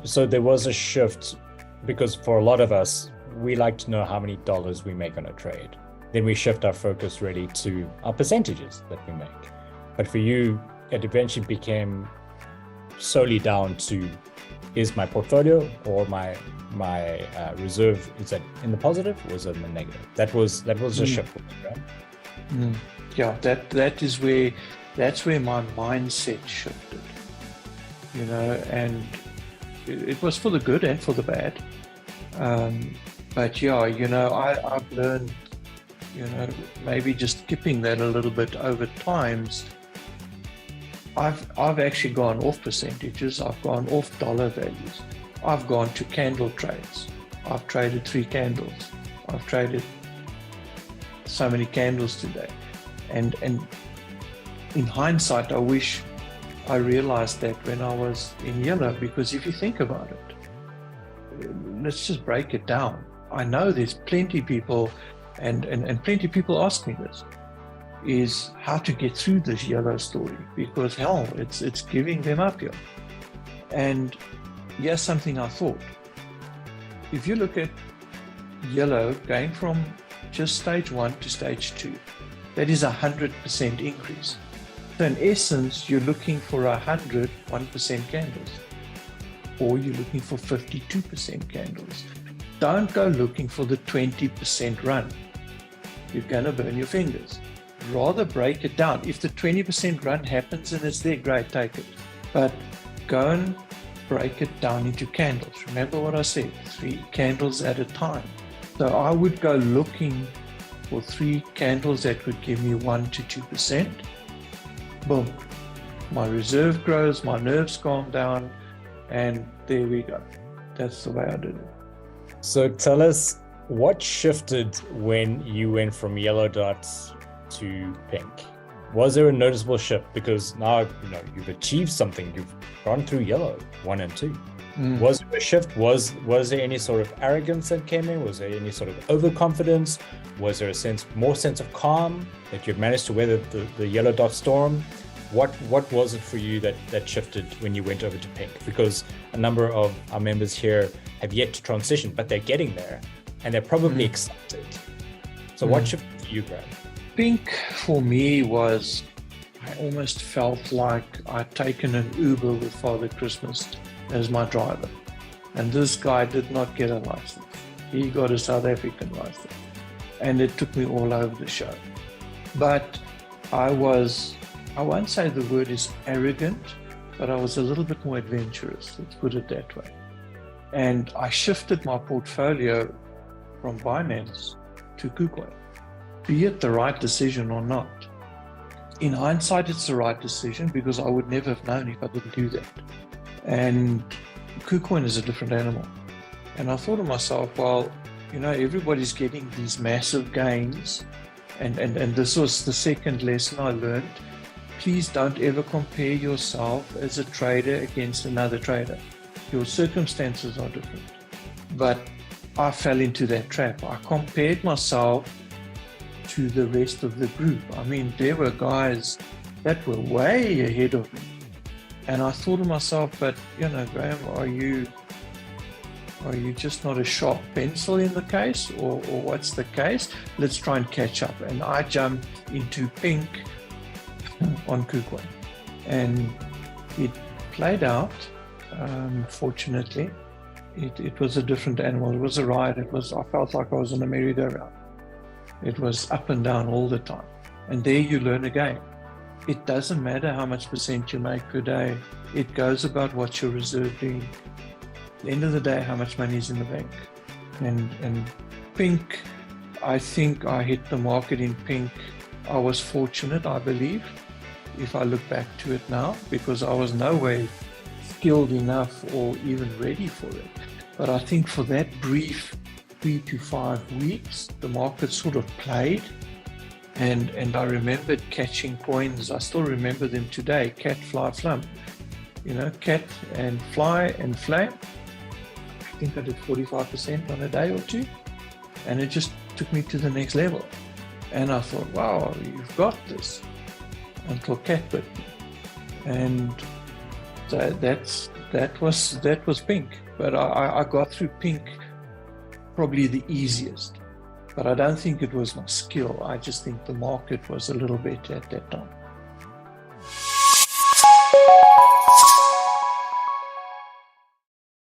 So there was a shift because for a lot of us, we like to know how many dollars we make on a trade. Then we shift our focus really to our percentages that we make. But for you, it eventually became solely down to, is my portfolio or my reserve, is that in the positive or is it in the negative? That was a shift, right? Yeah, that's where my mindset shifted, and it was for the good and for the bad. But yeah, I've learned, maybe just skipping that a little bit over times. I've actually gone off percentages. I've gone off dollar values. I've gone to candle trades. I've traded 3 candles. I've traded so many candles today. And in hindsight, I wish I realized that when I was in yellow, because if you think about it, let's just break it down. I know there's plenty of people, and plenty of people ask me this, is how to get through this yellow story, because hell, it's giving them up here. And here's something I thought. If you look at yellow going from just stage 1 to stage 2, that is 100% increase. So in essence, you're looking for 101% candles, or you're looking for 52% candles. Don't go looking for the 20% run. You're gonna burn your fingers. Rather break it down. If the 20% run happens and it's there, great, take it. But go and break it down into candles. Remember what I said, 3 candles at a time. So I would go looking for 3 candles that would give me 1 to 2%. Boom. My reserve grows, my nerves calm down, and there we go. That's the way I did it. So tell us, what shifted when you went from yellow dots to pink? Was there a noticeable shift? Because now you've achieved something. You've gone through yellow 1 and 2. Was there a shift? Was there any sort of arrogance that came in? Was there any sort of overconfidence? Was there more sense of calm that you'd managed to weather the yellow dot storm? What was it for you that shifted when you went over to pink? Because a number of our members here have yet to transition, but they're getting there and they're probably excited. So what shifted for you, Graham? Pink for me was, I almost felt like I'd taken an Uber with Father Christmas as my driver. And this guy did not get a license. He got a South African license. And it took me all over the show. But I won't say the word is arrogant, but I was a little bit more adventurous, let's put it that way. And I shifted my portfolio from Binance to KuCoin. Be it the right decision or not. In hindsight, it's the right decision because I would never have known if I didn't do that. And KuCoin is a different animal. And I thought to myself, well, everybody's getting these massive gains. And this was the second lesson I learned. Please don't ever compare yourself as a trader against another trader. Your circumstances are different. But I fell into that trap. I compared myself to the rest of the group. I mean, there were guys that were way ahead of me. And I thought to myself, but Graham, are you just not a sharp pencil in the case, or what's the case? Let's try and catch up. And I jumped into pink on KuCoin. And it played out, fortunately. It was a different animal. It was a ride. I felt like I was on a merry-go-round. It was up and down all the time. And there you learn again. It doesn't matter how much percent you make per day. It goes about what your reserve doing. At the end of the day, how much money is in the bank. And pink, I think I hit the market in pink. I was fortunate, I believe, if I look back to it now, because I was no way skilled enough or even ready for it. But I think for that brief 3 to 5 weeks, the market sort of played. And I remembered catching coins. I still remember them today. Cat, fly, flum. Cat and fly and flame. I think I did 45% on a day or 2. And it just took me to the next level. And I thought, wow, you've got this. Until cat bit me. And so that was pink. But I got through pink probably the easiest. But I don't think it was my skill. I just think the market was a little better at that time.